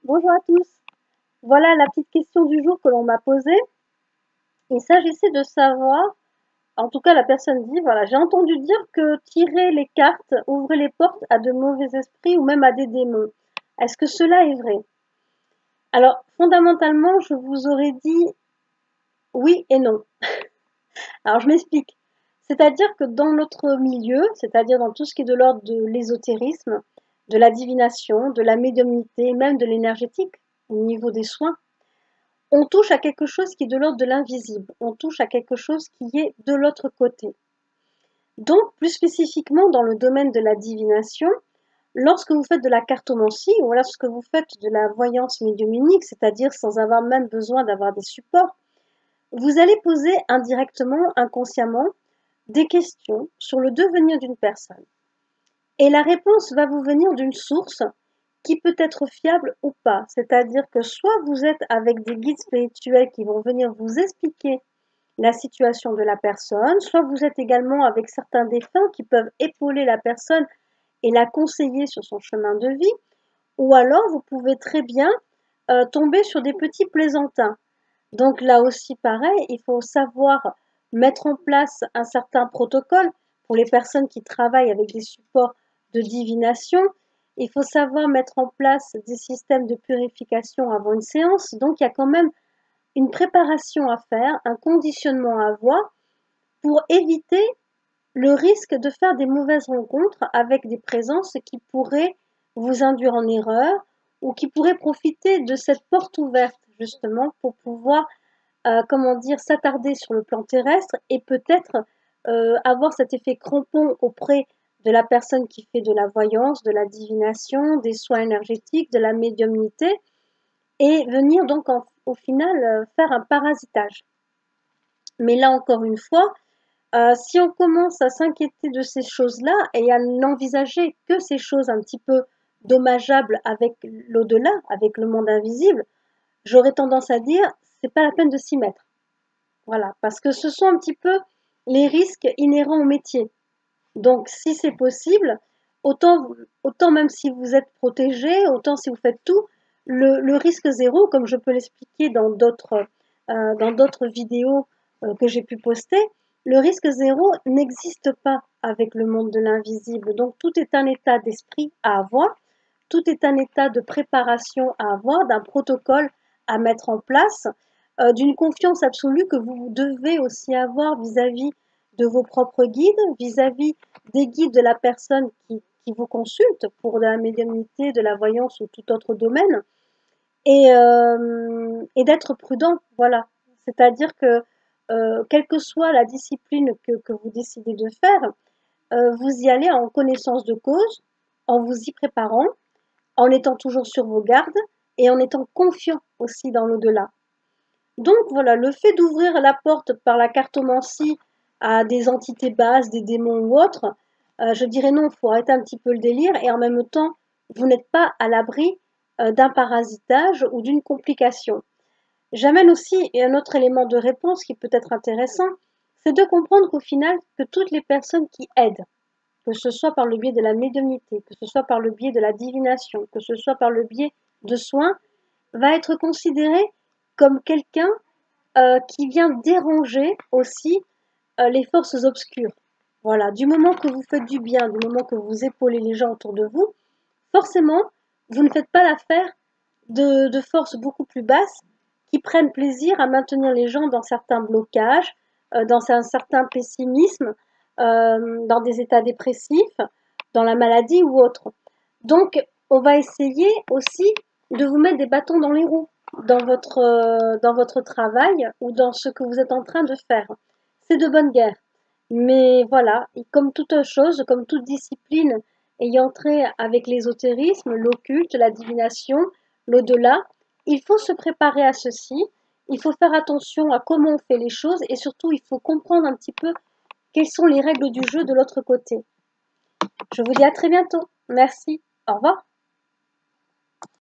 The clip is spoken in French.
Bonjour à tous. Voilà la petite question du jour que l'on m'a posée. Il s'agissait de savoir, en tout cas la personne dit, voilà, j'ai entendu dire que tirer les cartes ouvrait les portes à de mauvais esprits ou même à des démons. Est-ce que cela est vrai? Alors, fondamentalement, je vous aurais dit oui et non. Alors, je m'explique. C'est-à-dire que dans notre milieu, c'est-à-dire dans tout ce qui est de l'ordre de l'ésotérisme, de la divination, de la médiumnité, même de l'énergétique, au niveau des soins, on touche à quelque chose qui est de l'ordre de l'invisible, on touche à quelque chose qui est de l'autre côté. Donc, plus spécifiquement dans le domaine de la divination, lorsque vous faites de la cartomancie ou lorsque vous faites de la voyance médiumnique, c'est-à-dire sans avoir même besoin d'avoir des supports, vous allez poser indirectement, inconsciemment, des questions sur le devenir d'une personne. Et la réponse va vous venir d'une source qui peut être fiable ou pas. C'est-à-dire que soit vous êtes avec des guides spirituels qui vont venir vous expliquer la situation de la personne, soit vous êtes également avec certains défunts qui peuvent épauler la personne et la conseiller sur son chemin de vie, ou alors vous pouvez très bien tomber sur des petits plaisantins. Donc là aussi pareil, il faut savoir mettre en place un certain protocole pour les personnes qui travaillent avec des supports de divination. Il faut savoir mettre en place des systèmes de purification avant une séance. Donc il y a quand même une préparation à faire, un conditionnement à avoir pour éviter le risque de faire des mauvaises rencontres avec des présences qui pourraient vous induire en erreur ou qui pourraient profiter de cette porte ouverte justement pour pouvoir comment dire, s'attarder sur le plan terrestre et peut-être avoir cet effet crampon auprès de la personne qui fait de la voyance, de la divination, des soins énergétiques, de la médiumnité, et venir donc au final faire un parasitage. Mais là encore une fois, si on commence à s'inquiéter de ces choses-là et à n'envisager que ces choses un petit peu dommageables avec l'au-delà, avec le monde invisible, j'aurais tendance à dire, c'est pas la peine de s'y mettre. Voilà, parce que ce sont un petit peu les risques inhérents au métier. Donc, si c'est possible, autant même si vous êtes protégé, autant si vous faites tout, le risque zéro, comme je peux l'expliquer dans d'autres vidéos que j'ai pu poster, le risque zéro n'existe pas avec le monde de l'invisible. Donc, tout est un état d'esprit à avoir, tout est un état de préparation à avoir, d'un protocole à mettre en place, d'une confiance absolue que vous devez aussi avoir vis-à-vis de vos propres guides, vis-à-vis des guides de la personne qui vous consulte pour de la médiumnité, de la voyance ou tout autre domaine, et d'être prudent, voilà. C'est-à-dire que quelle que soit la discipline que vous décidez de faire, vous y allez en connaissance de cause, en vous y préparant, en étant toujours sur vos gardes et en étant confiant aussi dans l'au-delà. Donc voilà, le fait d'ouvrir la porte par la cartomancie à des entités basses, des démons ou autres, je dirais non, il faut arrêter un petit peu le délire et en même temps, vous n'êtes pas à l'abri d'un parasitage ou d'une complication. J'amène aussi un autre élément de réponse qui peut être intéressant, c'est de comprendre qu'au final, que toutes les personnes qui aident, que ce soit par le biais de la médiumnité, que ce soit par le biais de la divination, que ce soit par le biais de soins, va être considéré comme quelqu'un qui vient déranger aussi les forces obscures. Voilà, du moment que vous faites du bien, du moment que vous épaulez les gens autour de vous, forcément, vous ne faites pas l'affaire de forces beaucoup plus basses qui prennent plaisir à maintenir les gens dans certains blocages, dans un certain pessimisme, dans des états dépressifs, dans la maladie ou autre. Donc, on va essayer aussi de vous mettre des bâtons dans les roues dans votre travail ou dans ce que vous êtes en train de faire. C'est de bonne guerre. Mais voilà, et comme toute chose, comme toute discipline ayant trait avec l'ésotérisme, l'occulte, la divination, l'au-delà, il faut se préparer à ceci, il faut faire attention à comment on fait les choses et surtout il faut comprendre un petit peu quelles sont les règles du jeu de l'autre côté. Je vous dis à très bientôt. Merci. Au revoir.